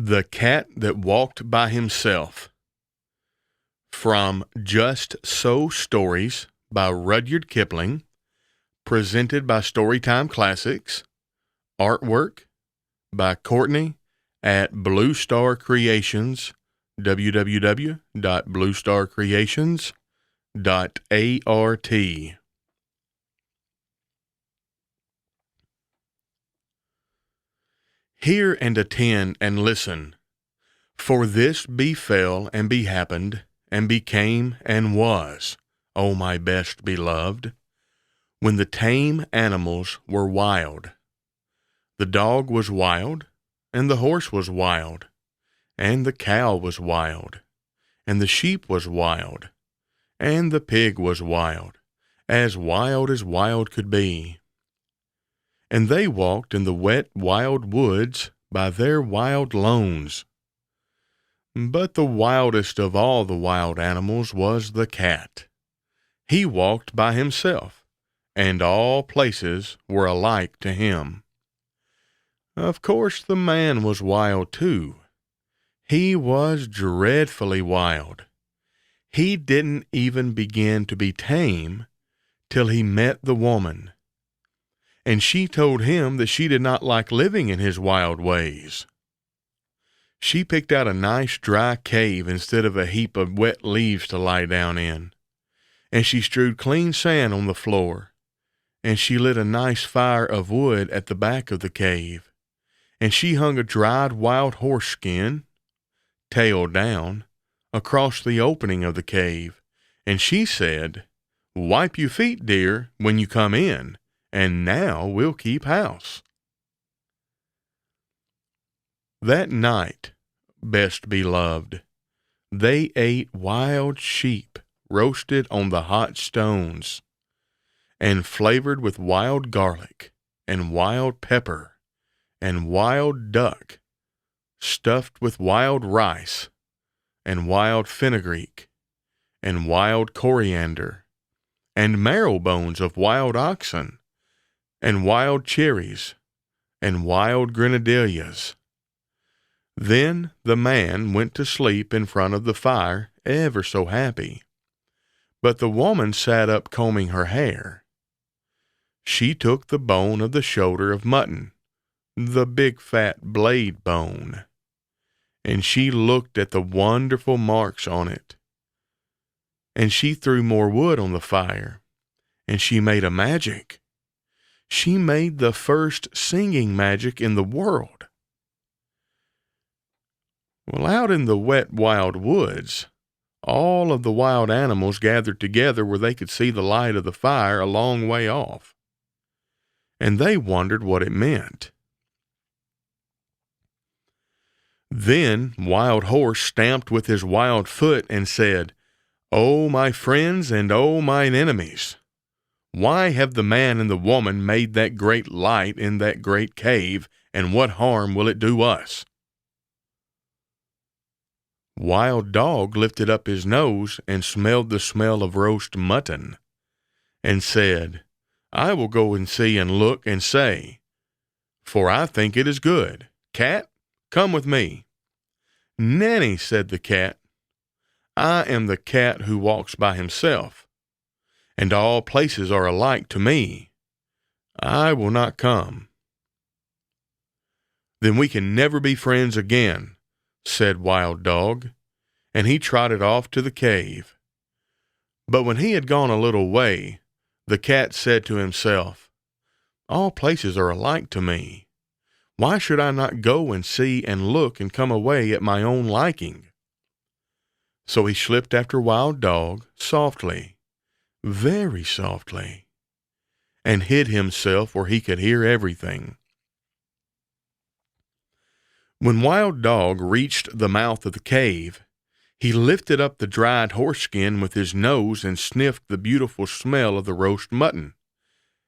The Cat That Walked by Himself. From Just So Stories by Rudyard Kipling, presented by Storytime Classics. Artwork by Courtney at Blue Starr Creations, www.bluestarcreations.art. Hear and attend and listen, for this befell and behappened, and became and was, O my best beloved, when the tame animals were wild. The dog was wild, and the horse was wild, and the cow was wild, and the sheep was wild, and the pig was wild as wild could be. And they walked in the wet, wild woods by their wild lones. But the wildest of all the wild animals was the cat. He walked by himself, and all places were alike to him. Of course, the man was wild too. He was dreadfully wild. He didn't even begin to be tame till he met the woman. And she told him that she did not like living in his wild ways. She picked out a nice dry cave instead of a heap of wet leaves to lie down in, and she strewed clean sand on the floor, and she lit a nice fire of wood at the back of the cave, and she hung a dried wild horse skin, tail down, across the opening of the cave, and she said, "Wipe your feet, dear, when you come in, and now we'll keep house." That night, best beloved, they ate wild sheep roasted on the hot stones, and flavored with wild garlic, and wild pepper, and wild duck, stuffed with wild rice, and wild fenugreek, and wild coriander, and marrow bones of wild oxen, and wild cherries, and wild grenadillas. Then the man went to sleep in front of the fire, ever so happy. But the woman sat up combing her hair. She took the bone of the shoulder of mutton, the big fat blade bone, and she looked at the wonderful marks on it. And she threw more wood on the fire, and she made a magic. She made the first singing magic in the world. Well, out in the wet, wild woods, all of the wild animals gathered together where they could see the light of the fire a long way off, and they wondered what it meant. Then Wild Horse stamped with his wild foot and said, "O my friends and O mine enemies, why have the man and the woman made that great light in that great cave, and what harm will it do us?" Wild Dog lifted up his nose and smelled the smell of roast mutton, and said, "I will go and see and look and say, for I think it is good. Cat, come with me." "Nanny," said the cat, "I am the cat who walks by himself, and all places are alike to me. I will not come." "Then we can never be friends again," said Wild Dog, and he trotted off to the cave. But when he had gone a little way, the cat said to himself, "All places are alike to me. Why should I not go and see and look and come away at my own liking?" So he slipped after Wild Dog softly, very softly, and hid himself where he could hear everything. When Wild Dog reached the mouth of the cave, he lifted up the dried horse skin with his nose and sniffed the beautiful smell of the roast mutton.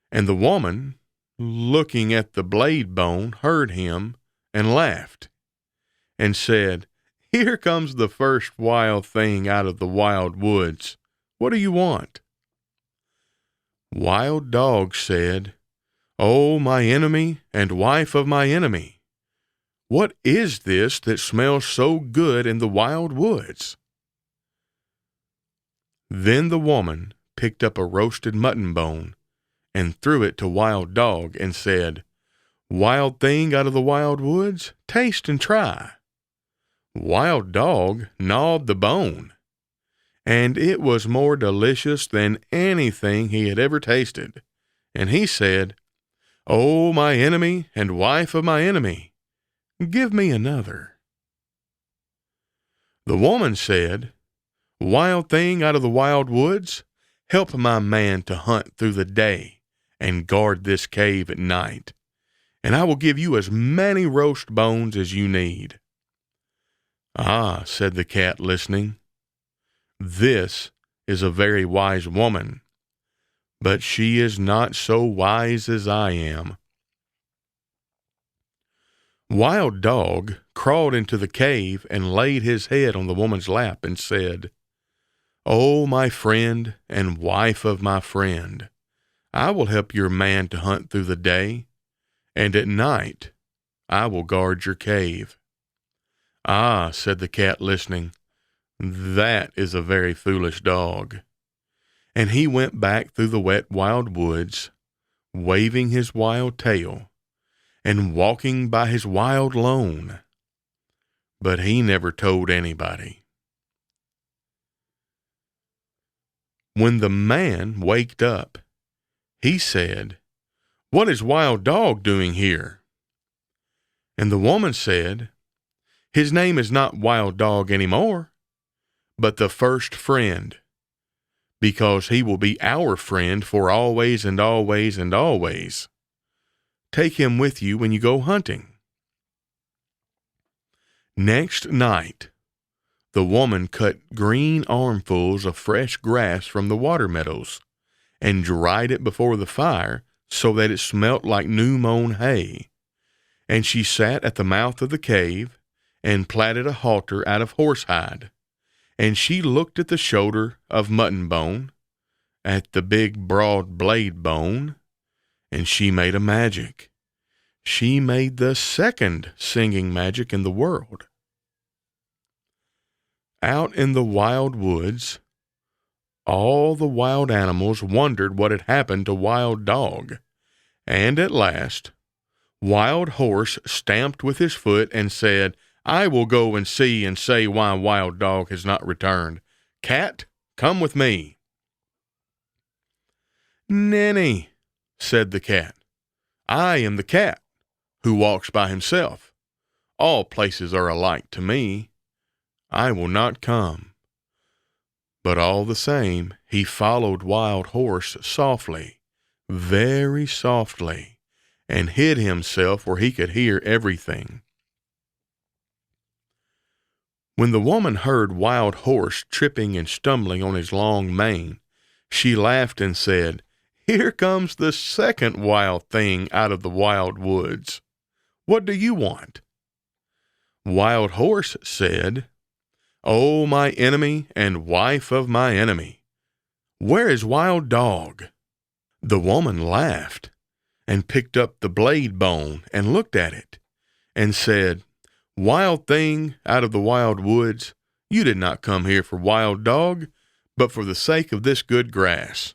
And the woman, looking at the blade bone, heard him and laughed, and said, "Here comes the first wild thing out of the wild woods. What do you want?" Wild Dog said, "O my enemy and wife of my enemy, What is this that smells so good in the wild woods?" Then the woman picked up a roasted mutton bone and threw it to Wild Dog and said, "Wild thing out of the wild woods, taste and try." Wild Dog gnawed the bone, and it was more delicious than anything he had ever tasted. And he said, "Oh, my enemy and wife of my enemy, give me another." The woman said, "Wild thing out of the wild woods, help my man to hunt through the day and guard this cave at night, and I will give you as many roast bones as you need." "Ah," said the cat, listening, "this is a very wise woman, but she is not so wise as I am." Wild Dog crawled into the cave and laid his head on the woman's lap and said, "Oh, my friend and wife of my friend, I will help your man to hunt through the day, and at night I will guard your cave." "Ah," said the cat, listening, "that is a very foolish dog." And he went back through the wet wild woods, waving his wild tail and walking by his wild lone. But he never told anybody. When the man waked up, he said, "What is Wild Dog doing here?" And the woman said, "His name is not Wild Dog anymore, but the first friend, because he will be our friend for always and always and always. Take him with you when you go hunting." Next night, the woman cut green armfuls of fresh grass from the water meadows and dried it before the fire so that it smelt like new-mown hay. And she sat at the mouth of the cave and plaited a halter out of horsehide. And she looked at the shoulder of mutton bone, at the big broad blade bone, and she made a magic. She made the second singing magic in the world. Out in the wild woods, all the wild animals wondered what had happened to Wild Dog, and at last Wild Horse stamped with his foot and said, "I will go and see and say why Wild Dog has not returned. Cat, come with me." "Nanny," said the cat, "I am the cat who walks by himself. All places are alike to me. I will not come." But all the same, he followed Wild Horse softly, very softly, and hid himself where he could hear everything. When the woman heard Wild Horse tripping and stumbling on his long mane, she laughed and said, "Here comes the second wild thing out of the wild woods. What do you want?" Wild Horse said, "Oh, my enemy and wife of my enemy, where is Wild Dog?" The woman laughed and picked up the blade bone and looked at it and said, "Wild thing out of the wild woods, you did not come here for Wild Dog, but for the sake of this good grass."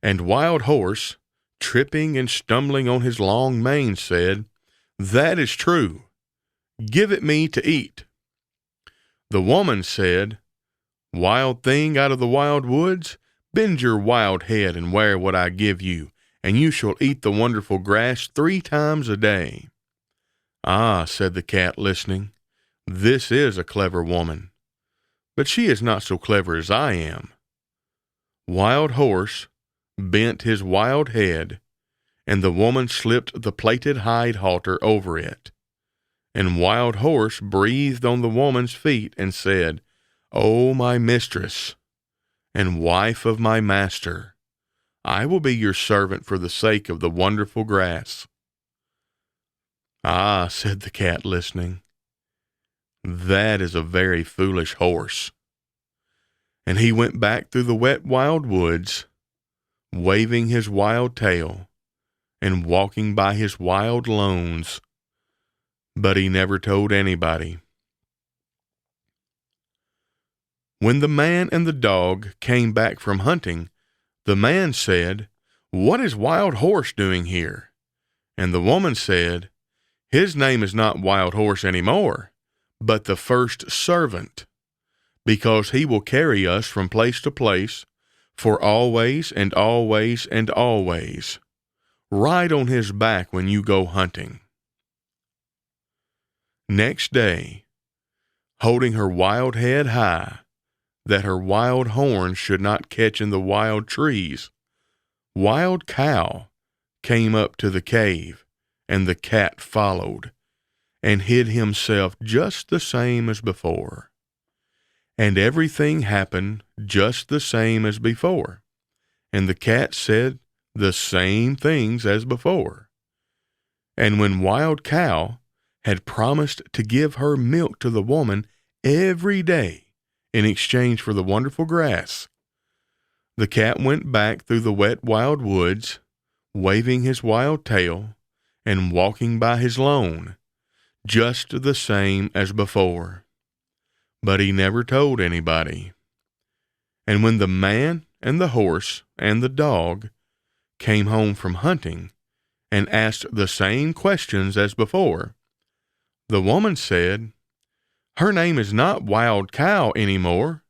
And Wild Horse, tripping and stumbling on his long mane, said, "That is true. Give it me to eat." The woman said, "Wild thing out of the wild woods, bend your wild head and wear what I give you, and you shall eat the wonderful grass 3 times a day." "Ah," said the cat, listening, "this is a clever woman, but she is not so clever as I am." Wild Horse bent his wild head, and the woman slipped the plaited hide halter over it. And Wild Horse breathed on the woman's feet and said, "Oh, my mistress and wife of my master, I will be your servant for the sake of the wonderful grass." "Ah," said the cat, listening, "that is a very foolish horse." And he went back through the wet wild woods, waving his wild tail and walking by his wild lones. but he never told anybody. When the man and the dog came back from hunting, the man said, "What is Wild Horse doing here?" And the woman said, "His name is not Wild Horse anymore, but the first servant, because he will carry us from place to place for always and always and always. Ride on his back when you go hunting." Next day, holding her wild head high, that her wild horns should not catch in the wild trees, Wild Cow came up to the cave, and the cat followed, and hid himself just the same as before. And everything happened just the same as before, and the cat said the same things as before. And when Wild Cow had promised to give her milk to the woman every day in exchange for the wonderful grass, the cat went back through the wet wild woods, waving his wild tail and walking by his lone, just the same as before. But he never told anybody. And when the man and the horse and the dog came home from hunting and asked the same questions as before, the woman said, "Her name is not Wild Cow anymore,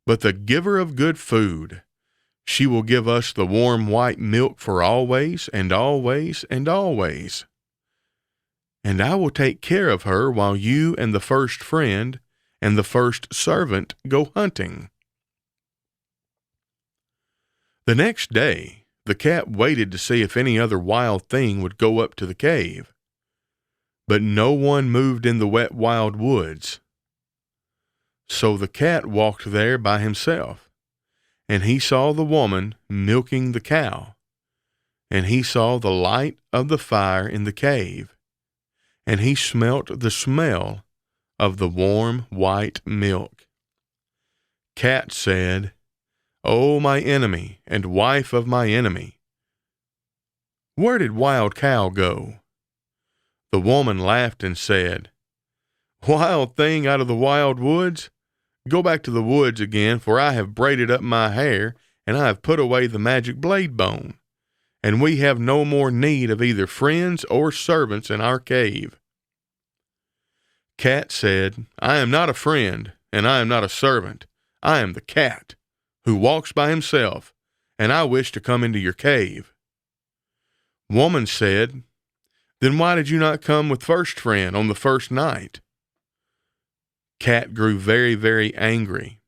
but the giver of good food. She will give us the warm white milk for always and always and always. And I will take care of her while you and the first friend and the first servant go hunting." The next day, the cat waited to see if any other wild thing would go up to the cave, but no one moved in the wet wild woods. So the cat walked there by himself, and he saw the woman milking the cow, and he saw the light of the fire in the cave, and he smelt the smell of the warm white milk. Cat said, "O my enemy and wife of my enemy, where did Wild Cow go?" The woman laughed and said, "Wild thing out of the wild woods, go back to the woods again, for I have braided up my hair, and I have put away the magic blade bone, and we have no more need of either friends or servants in our cave." Cat said, "I am not a friend, and I am not a servant. I am the cat, who walks by himself, and I wish to come into your cave." Woman said, "Then why did you not come with first friend on the first night?" Cat grew very, very angry.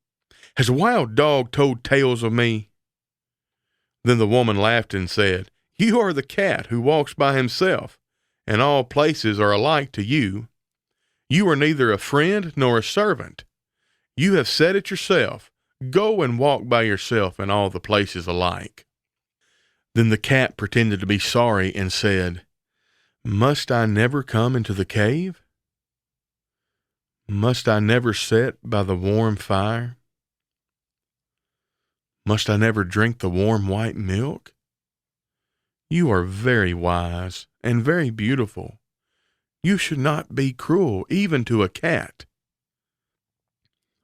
"Has a wild dog told tales of me?" Then the woman laughed and said, "You are the cat who walks by himself, and all places are alike to you. You are neither a friend nor a servant. You have said it yourself. Go and walk by yourself in all the places alike." Then the cat pretended to be sorry and said, "Must I never come into the cave? Must I never sit by the warm fire? Must I never drink the warm white milk? You are very wise and very beautiful. You should not be cruel even to a cat."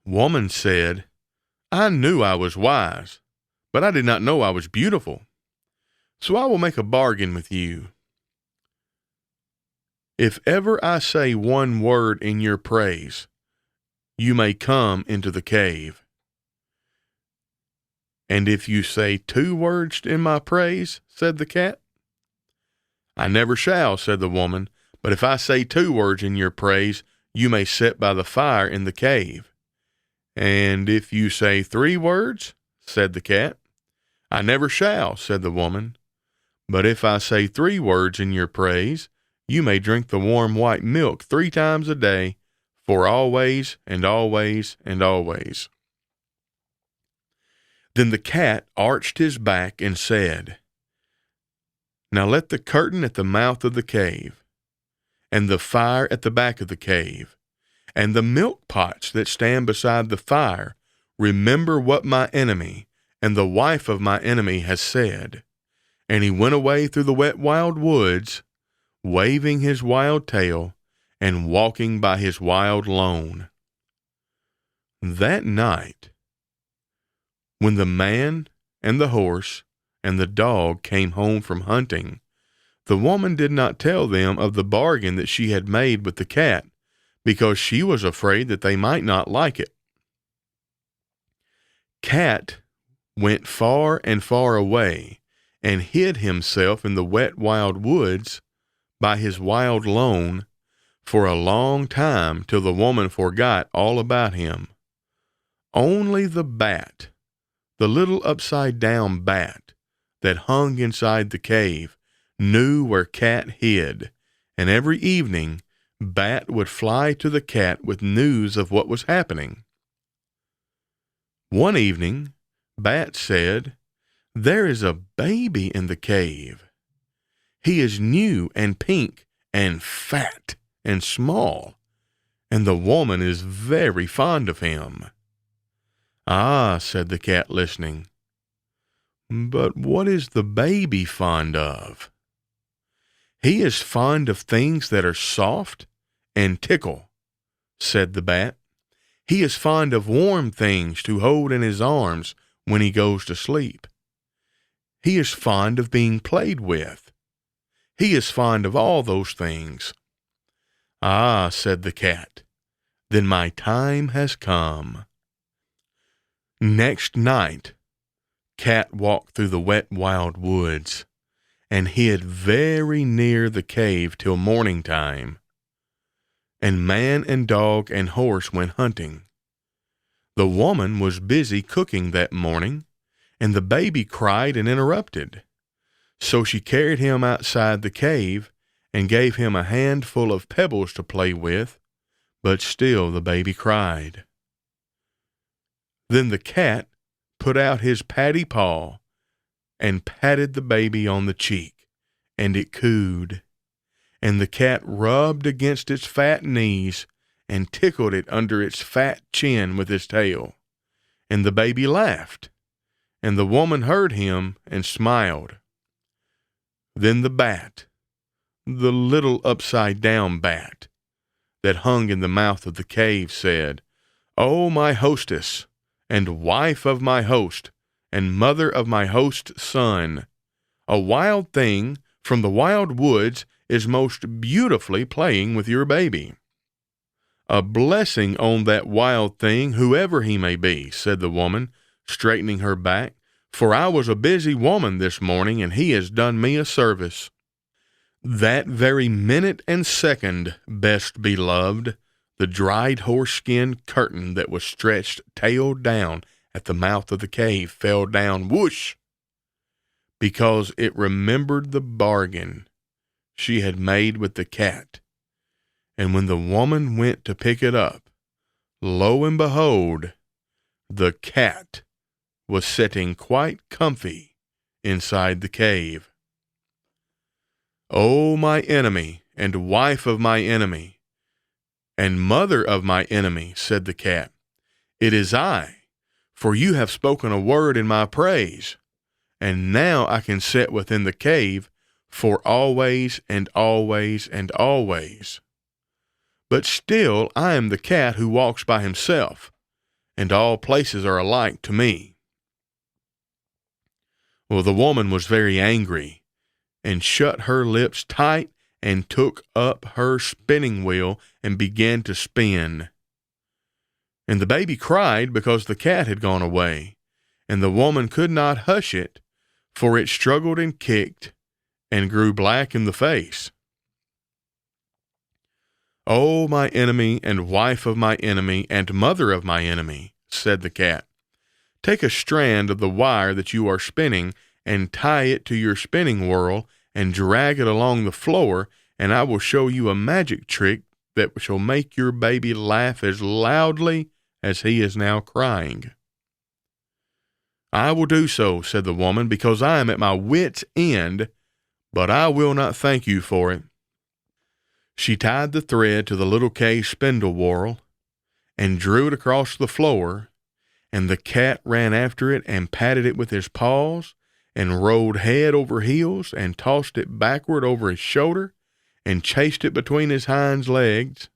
Woman said, "I knew I was wise, but I did not know I was beautiful. So I will make a bargain with you. If ever I say one word in your praise, you may come into the cave. And if you say 2 words in my praise," said the cat. "I never shall," said the woman, "but if I say 2 words in your praise, you may sit by the fire in the cave." "And if you say 3 words," said the cat. "I never shall," said the woman, "but if I say 3 words in your praise, you may drink the warm white milk 3 times a day, for always and always and always." Then the cat arched his back and said, "Now let the curtain at the mouth of the cave, and the fire at the back of the cave, and the milk pots that stand beside the fire remember what my enemy and the wife of my enemy has said." And he went away through the wet wild woods, waving his wild tail and walking by his wild lone. That night, when the man and the horse and the dog came home from hunting, the woman did not tell them of the bargain that she had made with the cat, because she was afraid that they might not like it. Cat went far and far away and hid himself in the wet wild woods by his wild lone for a long time, till the woman forgot all about him. Only the bat, the little upside-down bat that hung inside the cave, knew where Cat hid, and every evening Bat would fly to the cat with news of what was happening. One evening, Bat said, "There is a baby in the cave. He is new and pink and fat and small, and the woman is very fond of him." "Ah," said the cat, listening. "But what is the baby fond of?" "He is fond of things that are soft and tickle," said the bat. "He is fond of warm things to hold in his arms when he goes to sleep. He is fond of being played with. He is fond of all those things." "Ah," said the cat, "then my time has come." Next night, Cat walked through the wet wild woods and hid very near the cave till morning time. And man and dog and horse went hunting. The woman was busy cooking that morning, and the baby cried and interrupted. So she carried him outside the cave and gave him a handful of pebbles to play with, but still the baby cried. Then the cat put out his patty paw and patted the baby on the cheek, and it cooed. And the cat rubbed against its fat knees and tickled it under its fat chin with his tail. And the baby laughed, and the woman heard him and smiled. Then the bat, the little upside-down bat that hung in the mouth of the cave, said, "Oh, my hostess, and wife of my host, and mother of my host's son, a wild thing from the wild woods is most beautifully playing with your baby." "A blessing on that wild thing, whoever he may be," said the woman, straightening her back, "for I was a busy woman this morning, and he has done me a service." That very minute and second, best beloved, the dried horse-skin curtain that was stretched tail down at the mouth of the cave fell down, whoosh, because it remembered the bargain she had made with the cat. And when the woman went to pick it up, lo and behold, the cat was sitting quite comfy inside the cave. "Oh, my enemy, and wife of my enemy, and mother of my enemy," said the cat, "it is I, for you have spoken a word in my praise, and now I can sit within the cave for always and always and always. But still I am the cat who walks by himself, and all places are alike to me." Well, the woman was very angry, and shut her lips tight, and took up her spinning wheel and began to spin. And the baby cried because the cat had gone away, and the woman could not hush it, for it struggled and kicked and grew black in the face. "Oh, my enemy, and wife of my enemy, and mother of my enemy," said the cat, "take a strand of the wire that you are spinning and tie it to your spinning whirl and drag it along the floor, and I will show you a magic trick that shall make your baby laugh as loudly as he is now crying." "I will do so," said the woman, "because I am at my wit's end, but I will not thank you for it." She tied the thread to the little cave spindle whorl and drew it across the floor, and the cat ran after it and patted it with his paws and rolled head over heels and tossed it backward over his shoulder and chased it between his hind legs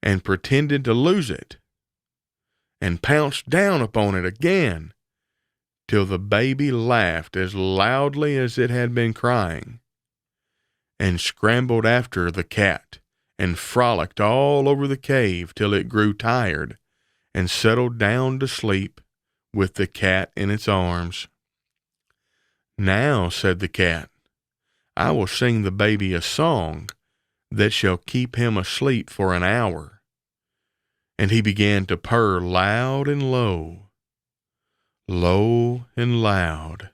and pretended to lose it and pounced down upon it again till the baby laughed as loudly as it had been crying and scrambled after the cat and frolicked all over the cave till it grew tired and settled down to sleep with the cat in its arms. "Now," said the cat, "I will sing the baby a song that shall keep him asleep for an hour." And he began to purr loud and low, low and loud,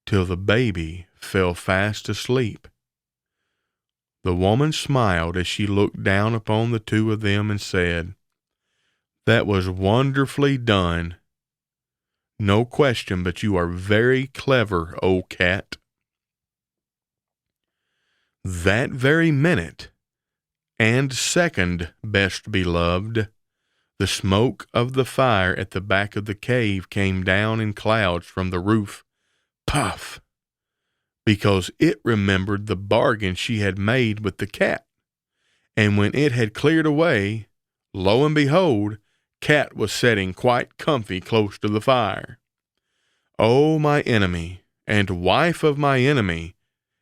till the baby fell fast asleep. The woman smiled as she looked down upon the two of them and said, "That was wonderfully done. No question but you are very clever, old cat." That very minute and second, best beloved, the smoke of the fire at the back of the cave came down in clouds from the roof. Puff! Because it remembered the bargain she had made with the cat. And when it had cleared away, lo and behold, Cat was sitting quite comfy close to the fire. "Oh, my enemy, and wife of my enemy,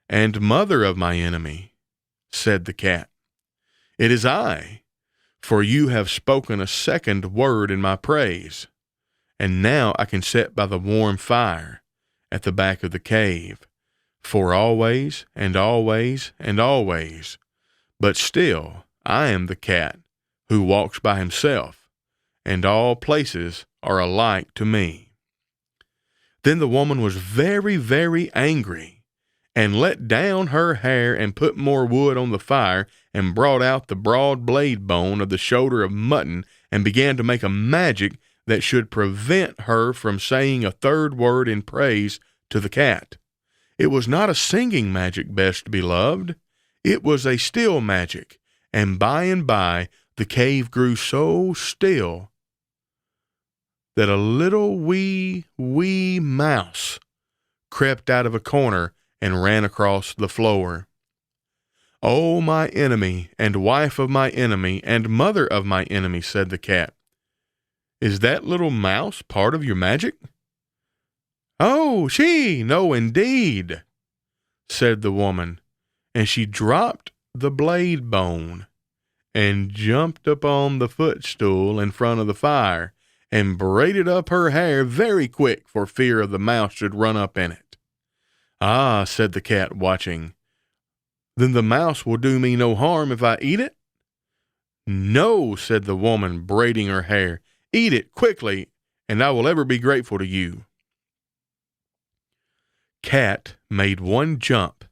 and mother of my enemy," said the cat, "it is I, for you have spoken a second word in my praise, and now I can sit by the warm fire at the back of the cave, for always and always and always. But still I am the cat who walks by himself, and all places are alike to me." Then the woman was very, very angry, and let down her hair and put more wood on the fire and brought out the broad blade bone of the shoulder of mutton and began to make a magic that should prevent her from saying a third word in praise to the cat. It was not a singing magic, best beloved. It was a still magic, and by the cave grew so still that a little wee mouse crept out of a corner and ran across the floor. "Oh, my enemy, and wife of my enemy, and mother of my enemy," said the cat, "is that little mouse part of your magic?" "Oh, no, indeed," said the woman, and she dropped the blade bone and jumped upon the footstool in front of the fire and braided up her hair very quick for fear of the mouse should run up in it. "Ah," said the cat, watching, "then the mouse will do me no harm if I eat it?" "No," said the woman, braiding her hair. "Eat it quickly, and I will ever be grateful to you." Cat made one jump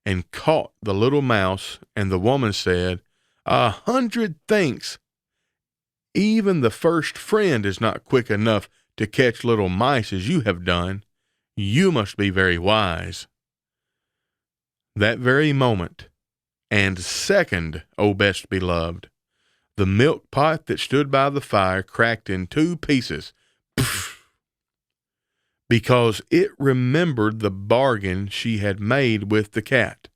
and caught the little mouse, and the woman said, 100 thanks. Even the first friend is not quick enough to catch little mice as you have done. You must be very wise." That very moment, and second, O best beloved, the milk pot that stood by the fire cracked in 2 pieces, because it remembered the bargain she had made with the cat.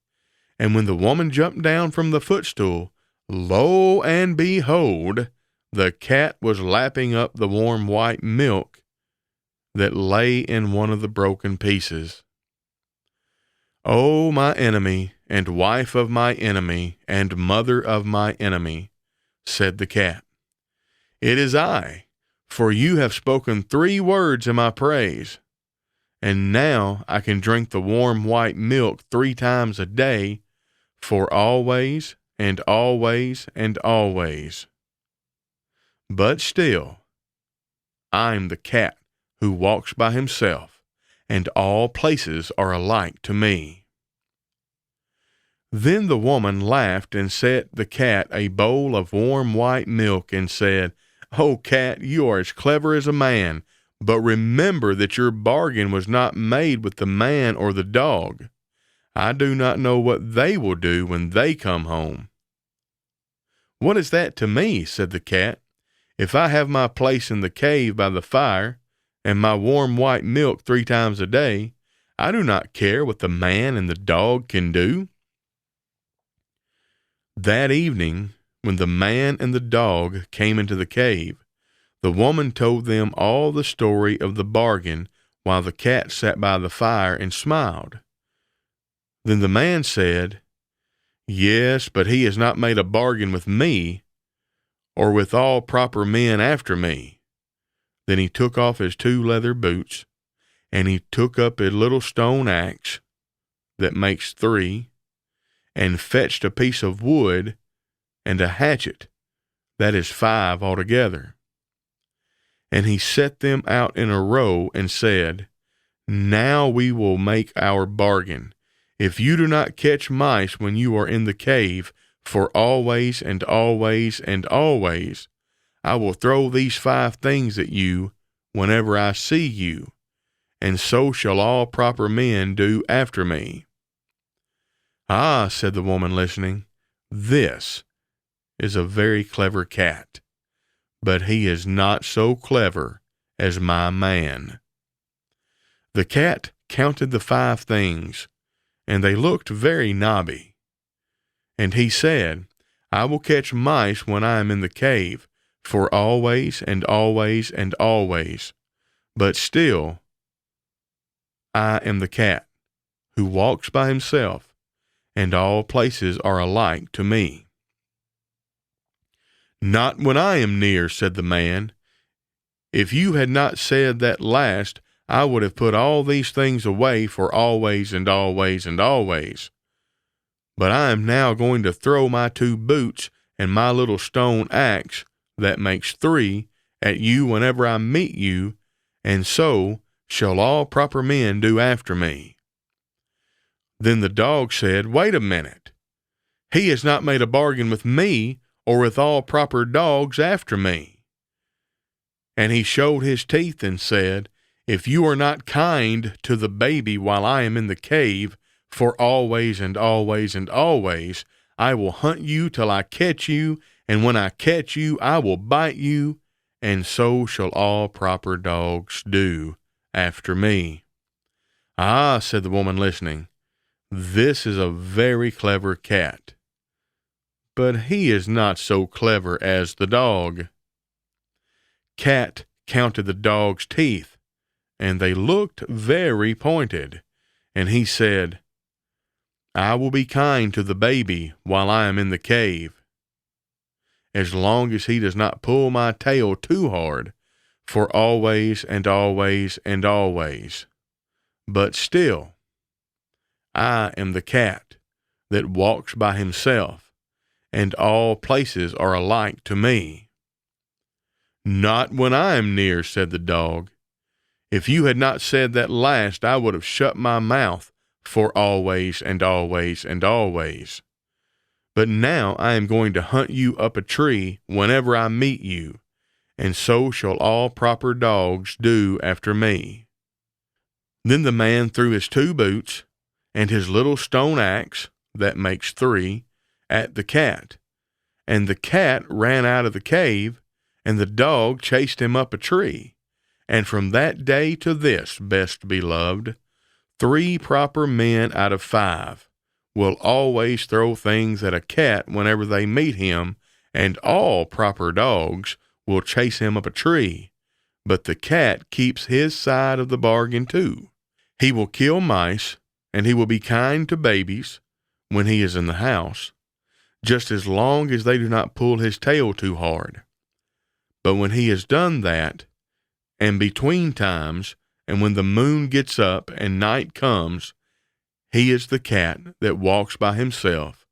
And when the woman jumped down from the footstool, lo and behold, the cat was lapping up the warm white milk that lay in one of the broken pieces. "Oh, my enemy, and wife of my enemy, and mother of my enemy," said the cat, "it is I, for you have spoken 3 words in my praise, and now I can drink the warm white milk 3 times a day, for always and always and always. But still, I'm the cat who walks by himself, and all places are alike to me." Then the woman laughed and set the cat a bowl of warm white milk and said, "Oh, cat, you are as clever as a man, but remember that your bargain was not made with the man or the dog. I do not know what they will do when they come home." "What is that to me?" said the cat. "If I have my place in the cave by the fire, and my warm white milk 3 times a day, I do not care what the man and the dog can do." That evening, when the man and the dog came into the cave, the woman told them all the story of the bargain while the cat sat by the fire and smiled. Then the man said, "Yes, but he has not made a bargain with me, or with all proper men after me." Then he took off his 2 leather boots, and he took up a little stone axe that makes 3, and fetched a piece of wood and a hatchet that is 5 altogether. And he set them out in a row and said, "Now we will make our bargain. If you do not catch mice when you are in the cave, for always and always and always, I will throw these 5 things at you whenever I see you, and so shall all proper men do after me." "Ah," said the woman, listening, "this is a very clever cat, but he is not so clever as my man." The cat counted the 5 things, and they looked very knobby. And he said, "I will catch mice when I am in the cave, for always and always and always. But still, I am the cat who walks by himself, and all places are alike to me." "Not when I am near," said the man. "If you had not said that last, I would have put all these things away for always and always and always. But I am now going to throw my 2 boots and my little stone axe, that makes 3, at you whenever I meet you, and so shall all proper men do after me." Then the dog said, "Wait a minute. He has not made a bargain with me, or with all proper dogs after me." And he showed his teeth and said, "If you are not kind to the baby while I am in the cave, for always and always and always, I will hunt you till I catch you, and when I catch you, I will bite you, and so shall all proper dogs do after me." "Ah," said the woman, listening, "this is a very clever cat, but he is not so clever as the dog." Cat counted the dog's teeth, and they looked very pointed, and he said, "I will be kind to the baby while I am in the cave, as long as he does not pull my tail too hard, for always and always and always. But still, I am the cat that walks by himself, and all places are alike to me." "Not when I am near," said the dog. "If you had not said that last, I would have shut my mouth for always and always and always. But now I am going to hunt you up a tree whenever I meet you, and so shall all proper dogs do after me." Then the man threw his 2 boots and his little stone axe, that makes 3, at the cat, and the cat ran out of the cave, and the dog chased him up a tree. And from that day to this, best beloved, 3 proper men out of 5 will always throw things at a cat whenever they meet him, and all proper dogs will chase him up a tree. But the cat keeps his side of the bargain too. He will kill mice, and he will be kind to babies when he is in the house, just as long as they do not pull his tail too hard. But when he has done that, and between times, and when the moon gets up and night comes, he is the cat that walks by himself,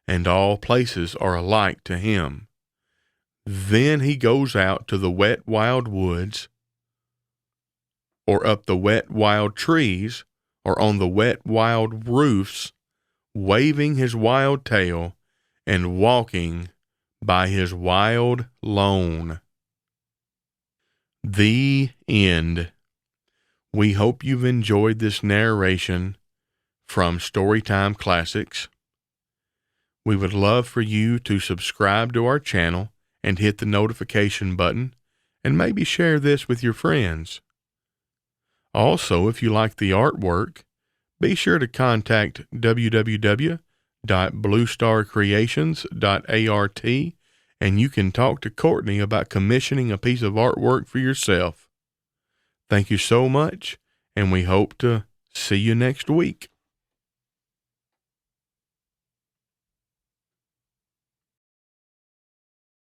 and all places are alike to him. Then he goes out to the wet wild woods, or up the wet wild trees, or on the wet wild roofs, waving his wild tail and walking by his wild lone. The end. We hope you've enjoyed this narration from Storytime Classics. We would love for you to subscribe to our channel and hit the notification button, and maybe share this with your friends. Also, if you like the artwork, be sure to contact www.bluestarcreations.art and you can talk to Courtney about commissioning a piece of artwork for yourself. Thank you so much, and we hope to see you next week.